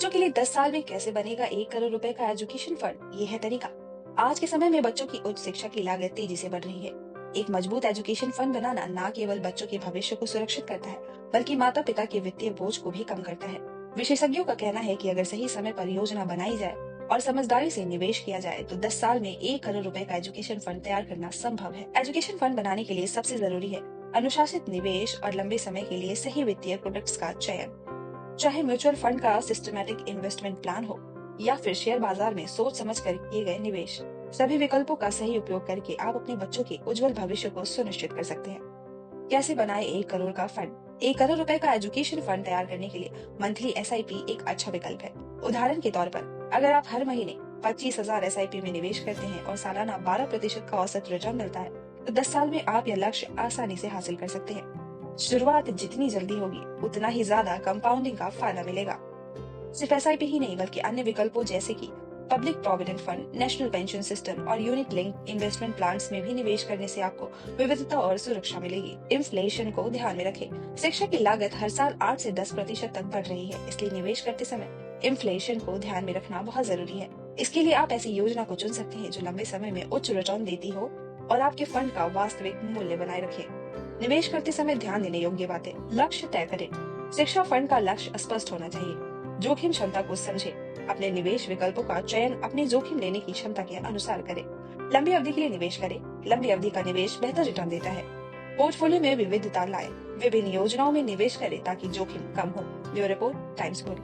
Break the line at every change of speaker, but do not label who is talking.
बच्चों के लिए 10 साल में कैसे बनेगा 1 करोड़ रुपए का एजुकेशन फंड, ये है तरीका। आज के समय में बच्चों की उच्च शिक्षा की लागत तेजी से बढ़ रही है। एक मजबूत एजुकेशन फंड बनाना न केवल बच्चों के भविष्य को सुरक्षित करता है, बल्कि माता पिता के वित्तीय बोझ को भी कम करता है। विशेषज्ञों का कहना है कि अगर सही समय पर योजना बनाई जाए और समझदारी से निवेश किया जाए तो 10 साल में 1 करोड़ रुपए का एजुकेशन फंड तैयार करना संभव है। एजुकेशन फंड बनाने के लिए सबसे जरूरी है अनुशासित निवेश और लंबे समय के लिए सही वित्तीय प्रोडक्ट्स का चयन। चाहे म्यूचुअल फंड का सिस्टमैटिक इन्वेस्टमेंट प्लान हो या फिर शेयर बाजार में सोच समझ कर किए गए निवेश, सभी विकल्पों का सही उपयोग करके आप अपने बच्चों के उज्जवल भविष्य को सुनिश्चित कर सकते हैं। कैसे बनाए 1 करोड़ का फंड? 1 करोड़ रुपए का एजुकेशन फंड तैयार करने के लिए मंथली एसआईपी एक अच्छा विकल्प है। उदाहरण के तौर पर, अगर आप हर महीने 25,000 एसआईपी में निवेश करते हैं और सालाना 12% का औसत रिटर्न मिलता है, तो 10 साल में आप यह लक्ष्य आसानी से हासिल कर सकते हैं। शुरुआत जितनी जल्दी होगी, उतना ही ज्यादा कंपाउंडिंग का फायदा मिलेगा। सिर्फ एसआईपी ही नहीं, बल्कि अन्य विकल्पों जैसे कि public provident fund, national pension system और यूनिट लिंक इन्वेस्टमेंट प्लान्स में भी निवेश करने से आपको विविधता और सुरक्षा मिलेगी। इन्फ्लेशन को ध्यान में रखें। शिक्षा की लागत हर साल 8 से 10% तक बढ़ रही है, इसलिए निवेश करते समय इन्फ्लेशन को ध्यान में रखना बहुत जरूरी है। इसके लिए आप ऐसी योजना को चुन सकते हैं जो लंबे समय में उच्च रिटर्न देती हो और आपके फंड का वास्तविक मूल्य बनाए रखे। निवेश करते समय ध्यान देने योग्य बातें। लक्ष्य तय करें। शिक्षा फंड का लक्ष्य स्पष्ट होना चाहिए। जोखिम क्षमता को समझें। अपने निवेश विकल्पों का चयन अपनी जोखिम लेने की क्षमता के अनुसार करें। लंबी अवधि के लिए निवेश करें। लंबी अवधि का निवेश बेहतर रिटर्न देता है। पोर्टफोलियो में विविधता लाएं। विभिन्न योजनाओं में निवेश करें ताकि जोखिम कम हो। Bureau report, times good.